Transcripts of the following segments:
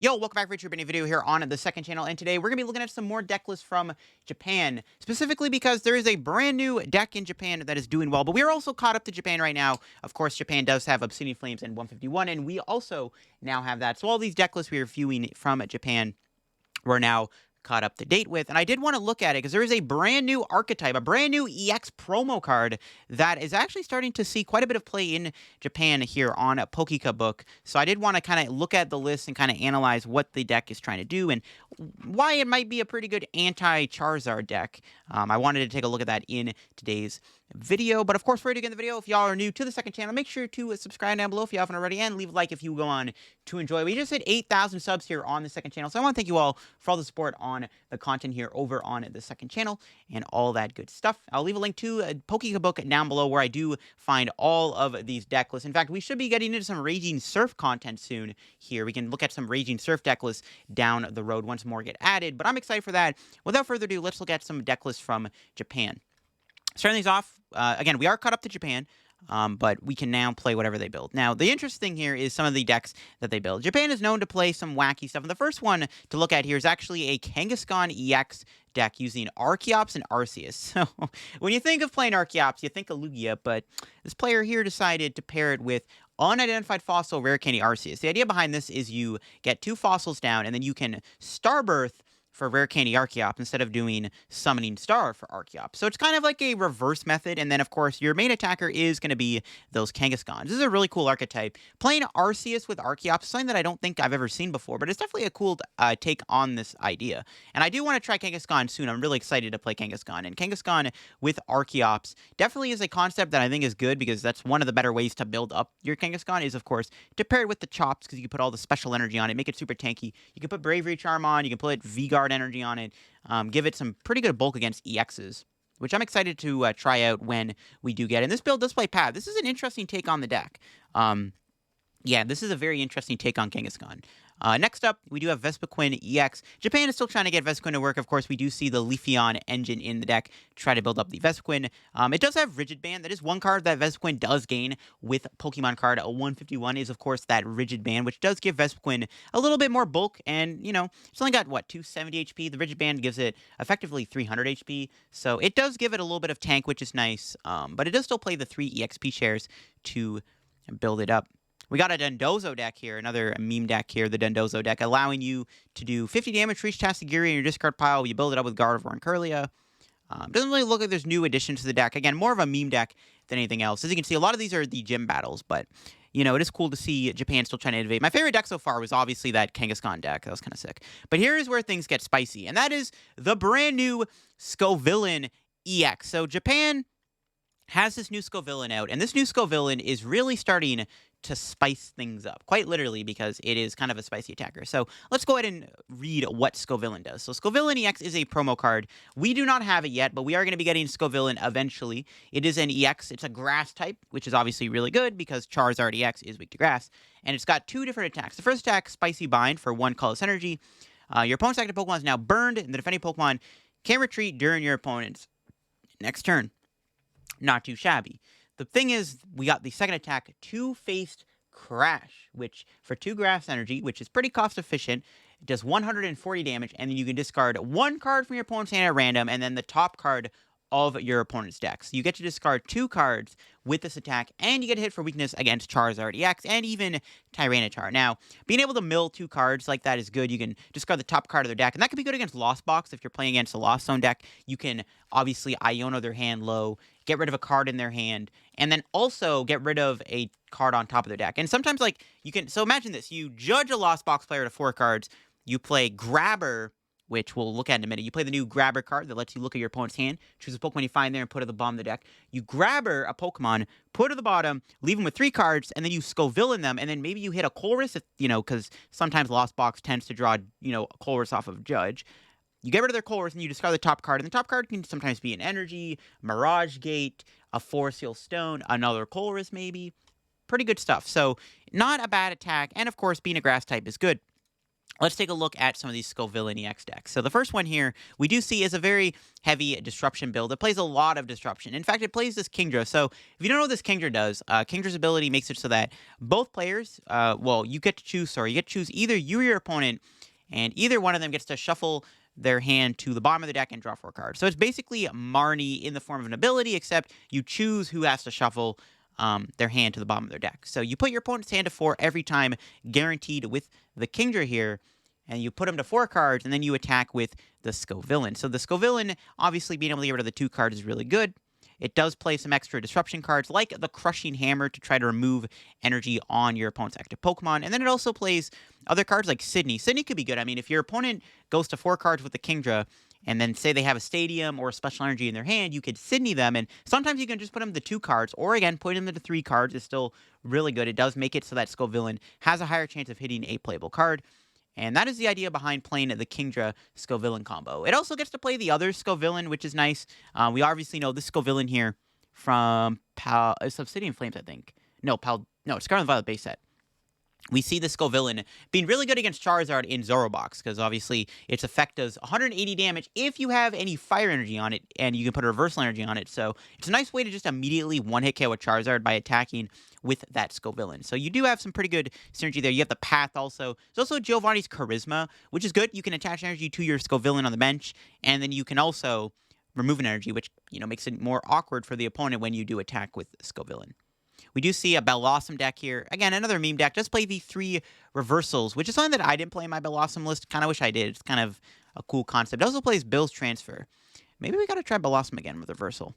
Yo, welcome back for a brand new video here on the second channel, and today we're going to be looking at some more deck lists from Japan, specifically because there is a brand new deck in Japan that is doing well, but we are also caught up to Japan right now. Of course, Japan does have Obsidian Flames and 151, and we also now have that. So all these deck lists we are viewing from Japan, we're now caught up to date with. And I did want to look at it because there is a brand new archetype, a brand new EX promo card that is actually starting to see quite a bit of play in Japan here on a Book. So I did want to kind of look at the list and kind of analyze what the deck is trying to do and why it might be a pretty good Anti Charizard deck. I wanted to take a look at that in today's video. But of course, before we begin the video, if y'all are new to the second channel, make sure to subscribe down below if you haven't already, and leave a like if you go on to enjoy. We just hit 8,000 subs here on the second channel, so I want to thank you all for all the support on the content here over on the second channel and all that good stuff. I'll leave a link to a Book down below where I do find all of these deck lists. In fact, we should be getting into some Raging Surf content soon here. We can look at some Raging Surf deck lists down the road once more get added, but I'm excited for that. Without further ado, let's look at some deck lists from Japan. Starting these off, again, we are caught up to Japan, but we can now play whatever they build. Now, the interesting thing here is some of the decks that they build. Japan is known to play some wacky stuff, and the first one to look at here is actually a Kangaskhan EX deck using Archeops and Arceus. So, when you think of playing Archeops, you think of Lugia, but this player here decided to pair it with unidentified fossil rare candy Arceus. The idea behind this is you get 2 fossils down, and then you can Starbirth for Rare Candy Archeops instead of doing Summoning Star for Archeops. So it's kind of like a reverse method, and then, of course, your main attacker is going to be those Kangaskhan. This is a really cool archetype. Playing Arceus with Archeops is something that I don't think I've ever seen before, but it's definitely a cool take on this idea. And I do want to try Kangaskhan soon. I'm really excited to play Kangaskhan. And Kangaskhan with Archeops definitely is a concept that I think is good because that's one of the better ways to build up your Kangaskhan is, of course, to pair it with the Chops because you can put all the special energy on it, make it super tanky. You can put Bravery Charm on, you can put V-Guard energy on it, give it some pretty good bulk against EXs, which I'm excited to try out when we do get it. And this build does play Path. This is an interesting take on the deck. Yeah, this is a very interesting take on Kangaskhan. Next up, we do have Vespiquen EX. Japan is still trying to get Vespiquen to work. Of course, we do see the Leafeon engine in the deck to try to build up the Vespiquen. It does have Rigid Band. That is one card that Vespiquen does gain with Pokemon card 151 is, of course, that Rigid Band, which does give Vespiquen a little bit more bulk. And, you know, it's only got, what, 270 HP? The Rigid Band gives it effectively 300 HP. So it does give it a little bit of tank, which is nice. But it does still play the 3 EXP shares to build it up. We got a Dondozo deck here, another meme deck here, the Dondozo deck, allowing you to do 50 damage for each Tatsugiri in your discard pile. You build it up with Gardevoir and Kirlia. Doesn't really look like there's new additions to the deck. Again, more of a meme deck than anything else. As you can see, a lot of these are the gym battles, but, you know, it is cool to see Japan still trying to innovate. My favorite deck so far was obviously that Kangaskhan deck. That was kind of sick. But here is where things get spicy, and that is the brand new Scovillan EX. So Japan has this new Scovillan out, and this new Scovillan is really starting to spice things up, quite literally, because it is kind of a spicy attacker. So let's go ahead and read what Scovillan does. So Scovillan EX is a promo card. We do not have it yet, but we are going to be getting Scovillan eventually. It is an EX. It's a grass type, which is obviously really good because Charizard EX is weak to grass. And it's got 2 different attacks. The first attack, Spicy Bind for 1 colorless energy. Your opponent's active Pokemon is now burned, and the defending Pokemon can retreat during your opponent's next turn. Not too shabby. The thing is, we got the second attack, Two-Faced Crash, which for 2 grass energy, which is pretty cost efficient, it does 140 damage, and then you can discard 1 card from your opponent's hand at random, and then the top card of your opponent's deck. So you get to discard 2 cards with this attack, and you get hit for weakness against Charizard EX and even Tyranitar. Now, being able to mill 2 cards like that is good. You can discard the top card of their deck, and that could be good against Lost Box. If you're playing against a Lost Zone deck, you can obviously Iono their hand low, get rid of a card in their hand, and then also get rid of a card on top of their deck. And sometimes, like, you can... So imagine this. You judge a Lost Box player to 4 cards. You play Grabber, which we'll look at in a minute. You play the new Grabber card that lets you look at your opponent's hand, choose a Pokemon you find there, and put it at the bottom of the deck. You Grabber a Pokemon, put it at the bottom, leave them with 3 cards, and then you Scovillan them, and then maybe you hit a Colress, if, you know, because sometimes Lost Box tends to draw, you know, a Colress off of Judge. You get rid of their Colress, and you discard the top card, and the top card can sometimes be an Energy, Mirage Gate, a Forest Seal Stone, another Colress maybe. Pretty good stuff. So, not a bad attack, and of course, being a grass type is good. let's take a look at some of these Scovillan EX decks. So the first one here we do see is a very heavy disruption build. It plays a lot of disruption. In fact, it plays this Kingdra. So if you don't know what this Kingdra does, Kingdra's ability makes it so that both players, well, you get to choose, sorry, you get to choose either you or your opponent, and either one of them gets to shuffle their hand to the bottom of the deck and draw 4 cards. So it's basically Marnie in the form of an ability, except you choose who has to shuffle their hand to the bottom of their deck. So you put your opponent's hand to 4 every time, guaranteed with the Kingdra here, and you put them to 4 cards, and then you attack with the Scovillan. So the Scovillan, obviously being able to get rid of the 2 cards is really good. It does play some extra disruption cards, like the Crushing Hammer to try to remove energy on your opponent's active Pokemon. And then it also plays other cards like Sydney. Sydney could be good. I mean, if your opponent goes to 4 cards with the Kingdra, and then say they have a Stadium or a Special Energy in their hand, you could Sydney them, and sometimes you can just put them to 2 cards, or again, putting them to 3 cards is still really good. It does make it so that Scovillan has a higher chance of hitting a playable card. And that is the idea behind playing the Kingdra Scovillan combo. It also gets to play the other Scovillan, which is nice. We obviously know this Scovillan here from Obsidian Flames, I think. No, Scarlet and Violet base set. We see the Scovillan being really good against Charizard in Zorobox, because obviously its effect does 180 damage if you have any fire energy on it, and you can put a reversal energy on it. So it's a nice way to just immediately one-hit KO with Charizard by attacking with that Scovillan. So you do have some pretty good synergy there. You have the Path also. There's also Giovanni's Charisma, which is good. You can attach energy to your Scovillan on the bench, and then you can also remove an energy, which makes it more awkward for the opponent when you do attack with Scovillan. We do see a Bellossom deck here. Again, another meme deck. Does play the 3 reversals, which is something that I didn't play in my Bellossom list. Kind of wish I did. It's kind of a cool concept. It also plays Bill's Transfer. Maybe we got to try Bellossom again with reversal.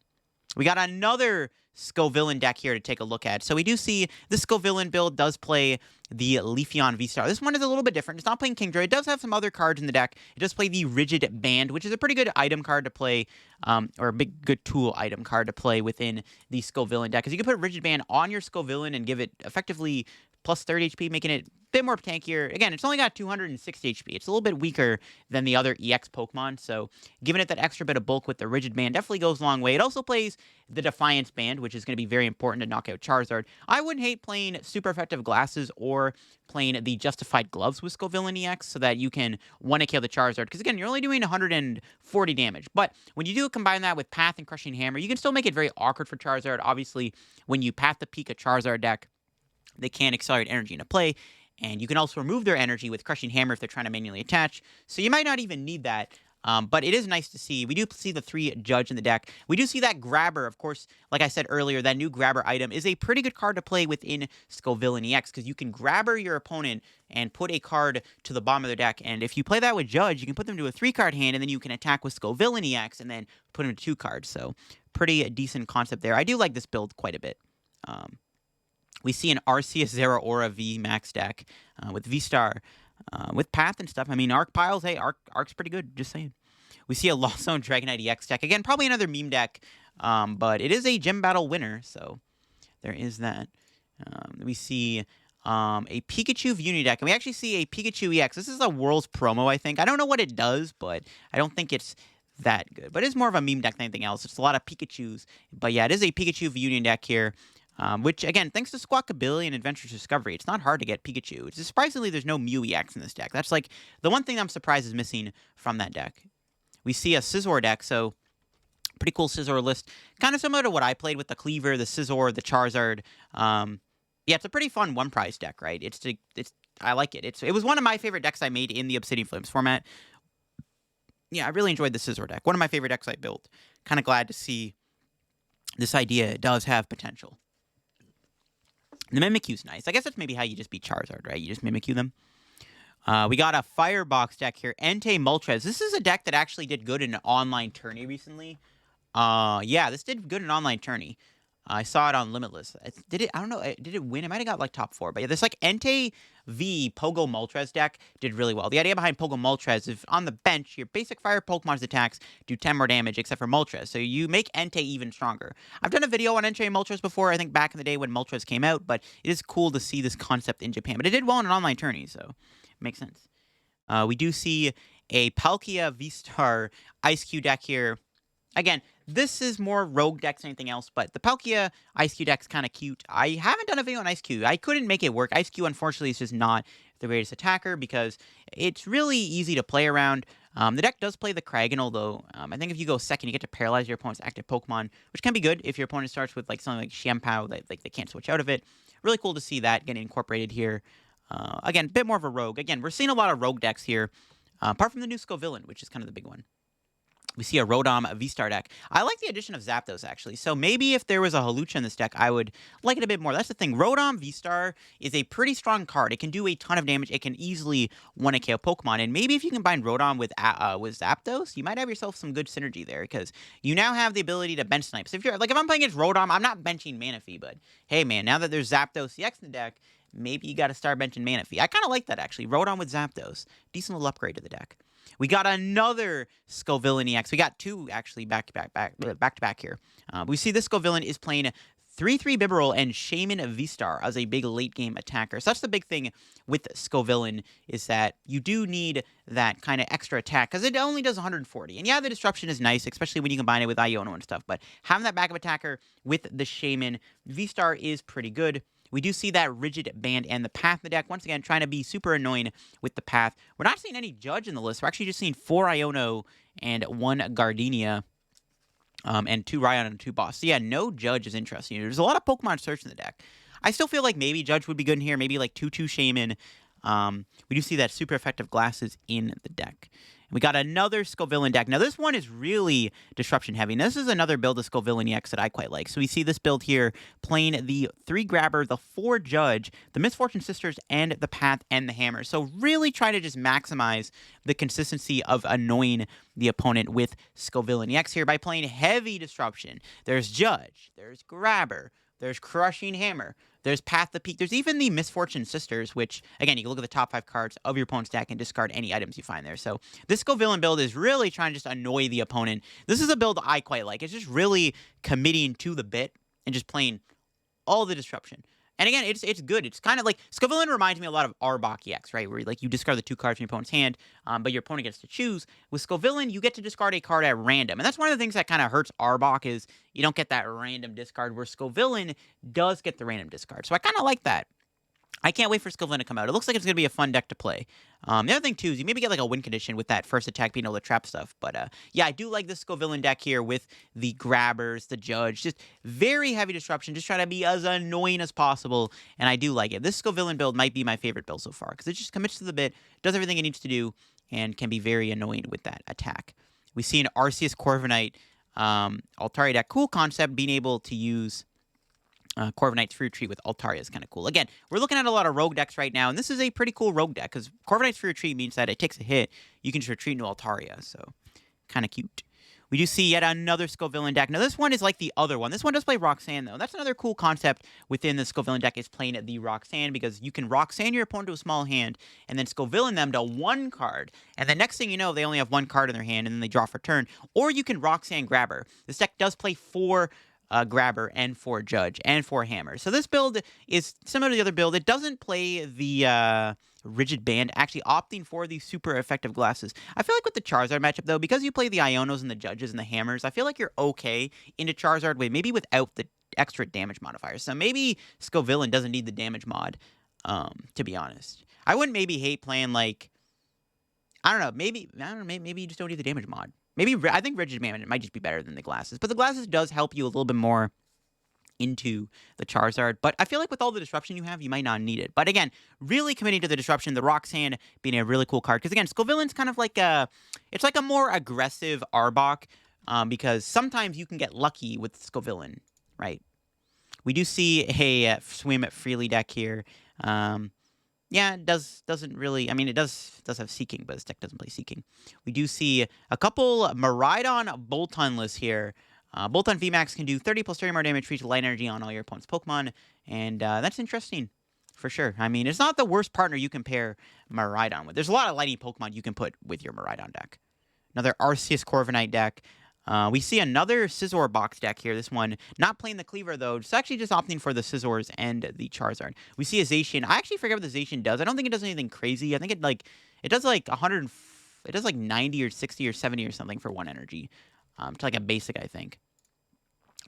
We got another Scovillan deck here to take a look at. So we do see this Scovillan build does play the Leafeon V-Star. This one is a little bit different. It's not playing Kingdra. It does have some other cards in the deck. It does play the Rigid Band, which is a pretty good item card to play, or a good tool item card to play within the Scovillan deck. Because you can put Rigid Band on your Scovillan and give it effectively plus 30 HP, making it a bit more tankier. Again, it's only got 260 HP. It's a little bit weaker than the other EX Pokemon, so giving it that extra bit of bulk with the Rigid Band definitely goes a long way. It also plays the Defiance Band, which is going to be very important to knock out Charizard. I wouldn't hate playing super effective glasses or playing the Justified Gloves with Scovillan EX so that you can one-kill the Charizard, because again, you're only doing 140 damage. But when you do combine that with Path and Crushing Hammer, you can still make it very awkward for Charizard. Obviously, when you Path the Pika Charizard deck, they can accelerate energy into play, and you can also remove their energy with Crushing Hammer if they're trying to manually attach. So you might not even need that, but it is nice to see. We do see the 3 Judge in the deck. We do see that Grabber, of course, like I said earlier, that new Grabber item is a pretty good card to play within Scovillan EX, because you can Grabber your opponent and put a card to the bottom of their deck, and if you play that with Judge, you can put them to a 3-card hand, and then you can attack with Scovillan EX and then put them to 2 cards. So pretty decent concept there. I do like this build quite a bit. We see an Arceus Zeraora V Max deck with V-Star, with Path and stuff. I mean, Arc Piles, hey, Arc's pretty good, just saying. We see a Lost Zone Dragonite EX deck. Again, probably another meme deck, but it is a Gym Battle winner, so there is that. We see a Pikachu Uni deck, and we actually see a Pikachu EX. This is a World's promo, I think. I don't know what it does, but I don't think it's that good. But it's more of a meme deck than anything else. It's a lot of Pikachus. But yeah, it is a Pikachu Union deck here. Which, again, thanks to Squawkabilly and Adventure Discovery, it's not hard to get Pikachu. It's surprisingly, there's no Mew EX in this deck. That's, like, the one thing I'm surprised is missing from that deck. We see a Scizor deck, so pretty cool Scizor list. Kind of similar to what I played with the Cleaver, the Scizor, the Charizard. Yeah, it's a pretty fun one-prize deck, right? I like it. It was one of my favorite decks I made in the Obsidian Flames format. Yeah, I really enjoyed the Scizor deck. One of my favorite decks I built. Kind of glad to see this idea does have potential. The Mimikyu's nice. I guess that's maybe how you just beat Charizard, right? You just Mimikyu them. We got a Firebox deck here. Entei Moltres. This is a deck that actually did good in an online tourney recently. Yeah, this did good in an online tourney. I saw it on Limitless. Did it? I don't know. Did it win? It might have got like top 4. But yeah, this like Entei V Pogo Moltres deck did really well. The idea behind Pogo Moltres is on the bench, your basic fire Pokemon's attacks do 10 more damage except for Moltres. So you make Entei even stronger. I've done a video on Entei Moltres before, I think back in the day when Moltres came out, but it is cool to see this concept in Japan. But it did well in an online tourney, so it makes sense. We do see a Palkia V-Star Ice Cube deck here. Again, this is more rogue decks than anything else, but the Palkia Ice Cube deck's kind of cute. I haven't done a video on Ice Cube. I couldn't make it work. Ice Cube, unfortunately, is just not the greatest attacker because it's really easy to play around. The deck does play the Kragan, although I think if you go second, you get to paralyze your opponent's active Pokemon, which can be good if your opponent starts with like something like Shampoo, that like they can't switch out of it. Really cool to see that getting incorporated here. Again, a bit more of a rogue. Again, we're seeing a lot of rogue decks here, apart from the new Scovillan, which is kind of the big one. We see a Rotom V-Star deck. I like the addition of Zapdos, actually. So maybe if there was a Hawlucha in this deck, I would like it a bit more. That's the thing. Rotom V-Star is a pretty strong card. It can do a ton of damage. It can easily 1-KO Pokemon. And maybe if you combine Rotom with Zapdos, you might have yourself some good synergy there because you now have the ability to bench snipe. So if I'm playing against Rotom, I'm not benching Manaphy, but hey, man, now that there's Zapdos CX in the deck, maybe you got to start benching Manaphy. I kind of like that, actually. Rotom with Zapdos. Decent little upgrade to the deck. We got another Scovillan EX. We got two, actually, back to back here. We see this Scovillan is playing 3-3 Bibarel and Shaman V-Star as a big late-game attacker. So that's the big thing with Scovillan is that you do need that kind of extra attack because it only does 140. And yeah, the disruption is nice, especially when you combine it with Iono and stuff. But having that backup attacker with the Shaman V-Star is pretty good. We do see that Rigid Band and the Path in the deck. Once again, trying to be super annoying with the Path. We're not seeing any Judge in the list. We're actually just seeing 4 Iono and 1 Gardenia. And 2 Ryan and 2 Boss. So yeah, no Judge is interesting. There's a lot of Pokemon Search in the deck. I still feel like maybe Judge would be good in here. Maybe like 2-2 Shaman. We do see that super effective Glasses in the deck. We got another Scovillan deck. Now, this one is really disruption heavy. Now, this is another build of Scovillan EX that I quite like. So we see this build here playing the 3 Grabber, the 4 Judge, the Misfortune Sisters, and the Path and the Hammer. So really try to just maximize the consistency of annoying the opponent with Scovillan EX here by playing heavy disruption. There's Judge, there's Grabber, there's Crushing Hammer, there's Path to Peak. There's even the Misfortune Sisters, which, again, you can look at the top 5 cards of your opponent's deck and discard any items you find there. So this Scovillan build is really trying to just annoy the opponent. This is a build I quite like. It's just really committing to the bit and just playing all the disruption. And again, it's good. It's kind of like Scovillan reminds me a lot of Arbok EX, right? Where like you discard the 2 cards from your opponent's hand, but your opponent gets to choose. With Scovillan, you get to discard a card at random, and that's one of the things that kind of hurts Arbok is you don't get that random discard. Where Scovillan does get the random discard, so I kind of like that. I can't wait for Scovillan to come out. It looks like it's going to be a fun deck to play. The other thing, too, is you maybe get like a win condition with that first attack being able to trap stuff. But yeah, I do like this Scovillan deck here with the Grabbers, the Judge. Just very heavy disruption. Just trying to be as annoying as possible. And I do like it. This Scovillan build might be my favorite build so far because it just commits to the bit, does everything it needs to do, and can be very annoying with that attack. We see an Arceus Corviknight Altaria deck. Cool concept, being able to use Corviknight's Free Retreat with Altaria is kind of cool. Again, we're looking at a lot of rogue decks right now, and this is a pretty cool rogue deck, because Corviknight's Free Retreat means that it takes a hit, you can just retreat into Altaria, so kind of cute. We do see yet another Scovillan deck. Now, this one is like the other one. This one does play Roxanne, though. That's another cool concept within the Scovillan deck is playing the Roxanne, because you can Roxanne your opponent to a small hand, and then Scovillan them to 1 card, and the next thing you know, they only have 1 card in their hand, and then they draw for turn. Or you can Roxanne Grabber. This deck does play 4 Grabber and 4 Judge and 4 Hammer. So this build is similar to the other build. It doesn't play the Rigid Band, actually opting for the super effective Glasses. I feel like with the Charizard matchup, though, because you play the Ionos and the Judges and the Hammers, I feel like you're okay into Charizard, maybe without the extra damage modifier. So maybe Scovillan doesn't need the damage mod, to be honest. I wouldn't maybe hate playing, like, I don't know, maybe you just don't need the damage mod. Maybe, I think Rigid Band might just be better than the Glasses. But the Glasses does help you a little bit more into the Charizard. But I feel like with all the disruption you have, you might not need it. But again, really committing to the disruption, the Roxanne being a really cool card. Because again, Scovillan's kind of like it's like a more aggressive Arbok. Because sometimes you can get lucky with Scovillan, right? We do see a Swim Freely deck here. Yeah, it doesn't really... I mean, it does have Seeking, but this deck doesn't play Seeking. We do see a couple Miraidon Boltunless here. Boltund VMAX can do 30 plus 30 more damage for each light energy on all your opponent's Pokemon, and that's interesting, for sure. I mean, it's not the worst partner you can pair Miraidon with. There's a lot of lighting Pokemon you can put with your Miraidon deck. Another Arceus Corviknight deck. We see another Scizor box deck here. This one, not playing the Cleaver, though. It's actually just opting for the Scizors and the Charizard. We see a Zacian. I actually forget what the Zacian does. I don't think it does anything crazy. I think it does like 100... It does like 90 or 60 or 70 or something for 1 energy. To like a basic, I think.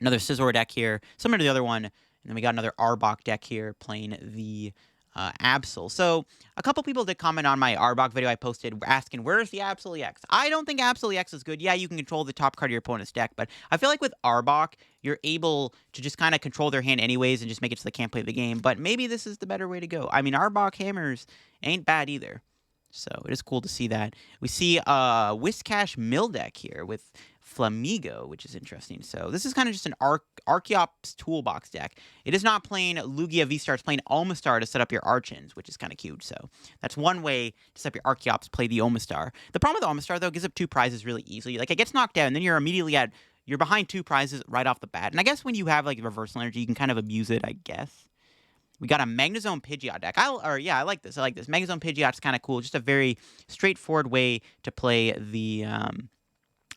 Another Scizor deck here, similar to the other one. And then we got another Arbok deck here playing the Absol. So a couple people did comment on my Arbok video I posted asking, where's the Absol EX? I don't think Absol EX is good. Yeah, you can control the top card of your opponent's deck, but I feel like with Arbok, you're able to just kind of control their hand anyways and just make it so they can't play the game. But maybe this is the better way to go. I mean, Arbok hammers ain't bad either. So it is cool to see that. We see Whiscash Mill deck here with Flamigo, which is interesting. So this is kind of just an Archeops toolbox deck. It is not playing Lugia V-Star, it's playing Omastar to set up your Archons, which is kind of cute. So that's one way to set up your Archeops, play the Omastar. The problem with Omastar, though, it gives up 2 prizes really easily. Like, it gets knocked out, and then you're immediately you're behind 2 prizes right off the bat. And I guess when you have, like, reversal energy, you can kind of abuse it, I guess. We got a Magnezone Pidgeot deck. I like this. I like this. Magnezone Pidgeot's kind of cool. Just a very straightforward way to play the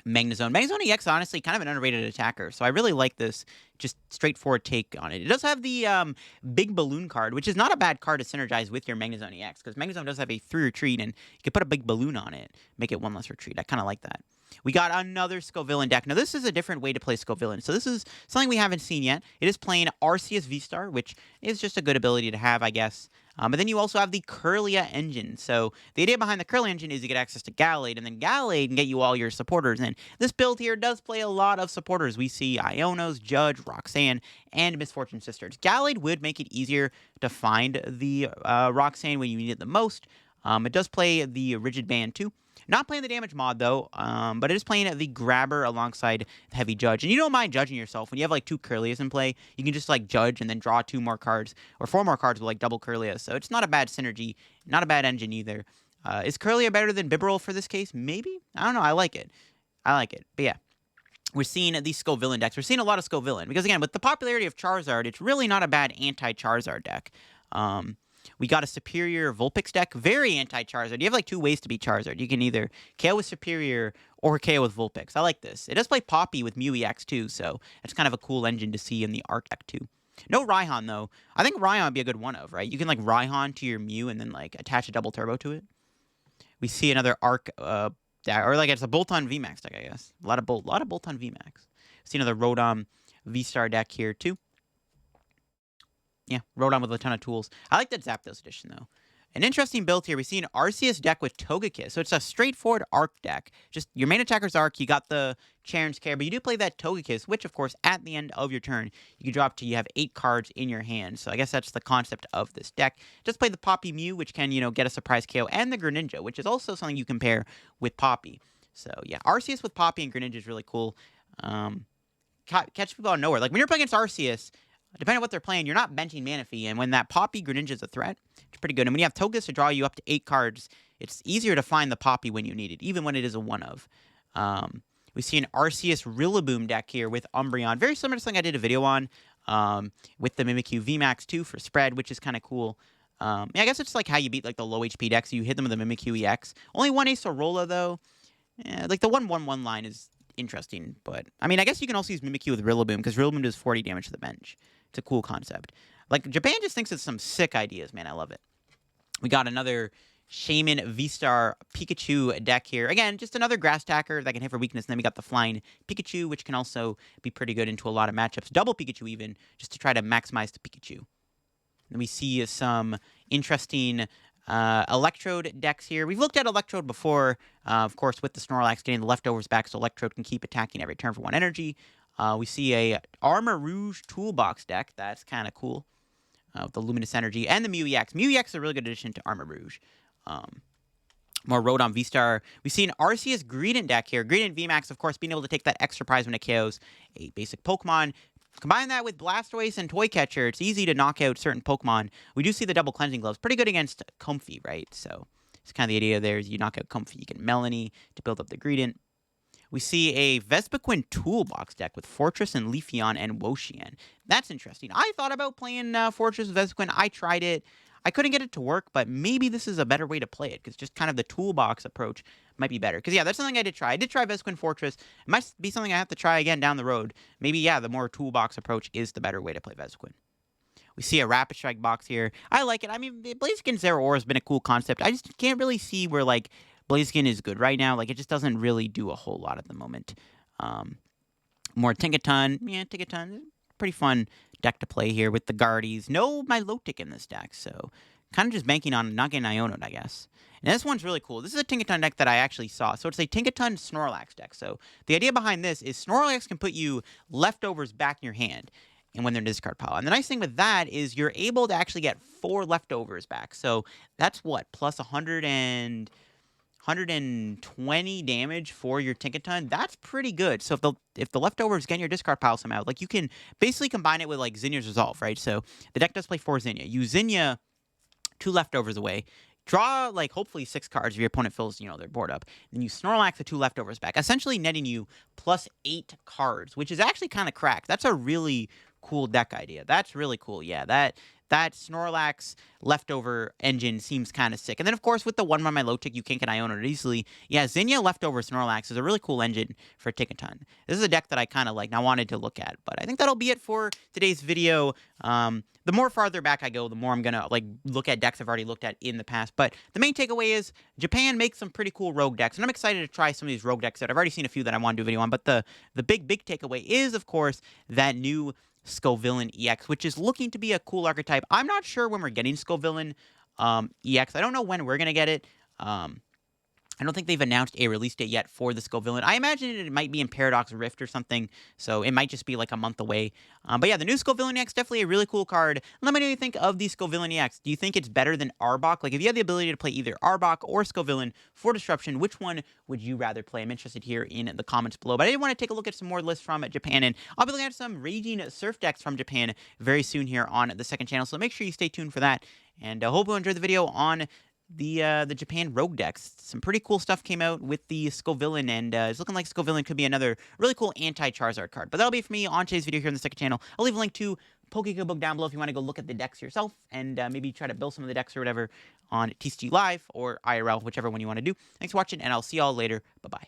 Magnezone. Magnezone EX, honestly, kind of an underrated attacker. So I really like this just straightforward take on it. It does have the Big Balloon card, which is not a bad card to synergize with your Magnezone EX, because Magnezone does have a 3 retreat, and you can put a Big Balloon on it, make it 1 less retreat. I kind of like that. We got another Scovillan deck. Now, this is a different way to play Scovillan. So this is something we haven't seen yet. It is playing Arceus V-Star, which is just a good ability to have, I guess. But then you also have the Kirlia engine. So the idea behind the Kirlia engine is you get access to Gallade, and then Gallade can get you all your supporters. And this build here does play a lot of supporters. We see Ionos, Judge, Roxanne, and Misfortune Sisters. Gallade would make it easier to find the Roxanne when you need it the most. It does play the Rigid Band too. Not playing the damage mod, though, but it is playing the Grabber alongside the Heavy Judge. And you don't mind judging yourself. When you have, like, 2 Kirlias in play, you can just, like, judge and then draw 2 more cards, or 4 more cards with, like, double Kirlia. So it's not a bad synergy, not a bad engine either. Is Kirlia better than Bibarel for this case? Maybe? I don't know. I like it. But yeah. We're seeing these Scovillan decks. We're seeing a lot of Scovillan. Because, again, with the popularity of Charizard, it's really not a bad anti-Charizard deck. We got a Superior Vulpix deck. Very anti-Charizard. You have, like, 2 ways to beat Charizard. You can either KO with Superior or KO with Vulpix. I like this. It does play Poppy with Mew EX, too, so it's kind of a cool engine to see in the Arc deck, too. No Raihan, though. I think Raihan would be a good one-of, right? You can, like, Raihan to your Mew and then, like, attach a double turbo to it. We see another Arc, or, like, it's a Bolt-on VMAX deck, I guess. A lot of Bolt-on VMAX. See another Rotom V-Star deck here, too. Yeah, Rotom with a ton of tools. I like that Zapdos edition, though. An interesting build here. We see an Arceus deck with Togekiss. So it's a straightforward Arc deck. Just your main attacker's Arc, you got the Charon's Care, but you do play that Togekiss, which, of course, at the end of your turn, you can drop to you have 8 cards in your hand. So I guess that's the concept of this deck. Just play the Poppy Mew, which can, get a surprise KO, and the Greninja, which is also something you can pair with Poppy. So, yeah, Arceus with Poppy and Greninja is really cool. Catch people out of nowhere. Like, when you're playing against Arceus, depending on what they're playing, you're not benching Manaphy, and when that Poppy Greninja is a threat, it's pretty good. And when you have Togekiss to draw you up to 8 cards, it's easier to find the Poppy when you need it, even when it is a one-of. We see an Arceus Rillaboom deck here with Umbreon, very similar to something I did a video on, with the Mimikyu VMAX 2 for spread, which is kind of cool. Yeah, I guess it's like how you beat, like, the low HP decks. You hit them with the Mimikyu EX. Only 1 Acerola, though. Yeah, like, the 1/1/1 line is interesting, but I mean, I guess you can also use Mimikyu with Rillaboom, because Rillaboom does 40 damage to the bench. It's a cool concept. Like, Japan just thinks it's some sick ideas, man. I love it. We got another Shaman V-Star Pikachu deck here. Again, just another Grass Tacker that can hit for weakness. And then we got the Flying Pikachu, which can also be pretty good into a lot of matchups. Double Pikachu even, just to try to maximize the Pikachu. Then we see some interesting Electrode decks here. We've looked at Electrode before, of course, with the Snorlax getting the leftovers back, so Electrode can keep attacking every turn for 1 energy. We see a Armor Rouge Toolbox deck. That's kind of cool. With the Luminous Energy and the Mew EX. Mew EX is a really good addition to Armor Rouge. More Rotom V-Star. We see an Arceus Greedent deck here. Greedent VMAX, of course, being able to take that extra prize when it KOs a basic Pokemon. Combine that with Blastoise and Toy Catcher, it's easy to knock out certain Pokemon. We do see the double Cleansing Gloves. Pretty good against Comfey, right? So it's kind of the idea there is you knock out Comfey, you get Melanie to build up the Greedent. We see a Vespiquen Toolbox deck with Fortress and Leafeon and Woshien. That's interesting. I thought about playing Fortress with Vespiquen. I tried it. I couldn't get it to work, but maybe this is a better way to play it, because just kind of the toolbox approach might be better. Because, yeah, that's something I did try. I did try Vespiquen Fortress. It might be something I have to try again down the road. Maybe, yeah, the more toolbox approach is the better way to play Vespiquen. We see a Rapid Strike box here. I like it. I mean, Blaziken Zeraora has been a cool concept. I just can't really see where, like, Blaziken is good right now. Like, it just doesn't really do a whole lot at the moment. More Tinkaton. Yeah, Tinkaton. Pretty fun deck to play here with the Guardies. No Milotic in this deck, so Kind of just banking on not getting Ionoed, I guess. And this one's really cool. This is a Tinkaton deck that I actually saw. So it's a Tinkaton Snorlax deck. So the idea behind this is Snorlax can put you leftovers back in your hand and when they're in the discard pile. And the nice thing with that is you're able to actually get 4 leftovers back. So that's what? Plus 120 damage for your Tinkaton. That's pretty good. So if the leftovers get in your discard pile somehow, like you can basically combine it with like Zinnia's Resolve, right? So the deck does play 4 Zinnia. You Zinnia 2 leftovers away. Draw, like, hopefully 6 cards if your opponent fills, their board up. Then you Snorlax the 2 leftovers back, essentially netting you plus 8 cards, which is actually kind of cracked. That's a really cool deck idea. That's really cool. Yeah, that Snorlax leftover engine seems kind of sick. And then, of course, with the 1 my low tick, you can't get Iono easily. Yeah, Zinnia leftover Snorlax is a really cool engine for Tinkaton. This is a deck that I kind of like and I wanted to look at. But I think that'll be it for today's video. The more farther back I go, the more I'm going to look at decks I've already looked at in the past. But the main takeaway is Japan makes some pretty cool rogue decks. And I'm excited to try some of these rogue decks that I've already seen a few that I want to do a video on. But the big takeaway is, of course, that new Scovillan EX, which is looking to be a cool archetype. I'm not sure when we're getting Scovillan EX. I don't know when we're going to get it. I don't think they've announced a release date yet for the Scovillan. I imagine it might be in Paradox Rift or something, so it might just be like a month away. But yeah, the new Scovillan EX, definitely a really cool card. Let me know what you think of the Scovillan EX. Do you think it's better than Arbok? Like, if you had the ability to play either Arbok or Scovillan for Disruption, which one would you rather play? I'm interested here in the comments below. But I did want to take a look at some more lists from Japan, and I'll be looking at some Raging Surf decks from Japan very soon here on the second channel, so make sure you stay tuned for that. And I hope you enjoyed the video on the Japan Rogue decks. Some pretty cool stuff came out with the Scovillan, and it's looking like Scovillan could be another really cool Anti Charizard card. But that'll be it for me on today's video here on the second channel. I'll leave a link to Pokemon book down below if you want to go look at the decks yourself and maybe try to build some of the decks or whatever on TCG Live or IRL, whichever one you want to do. Thanks for watching, and I'll see y'all later. Bye-bye.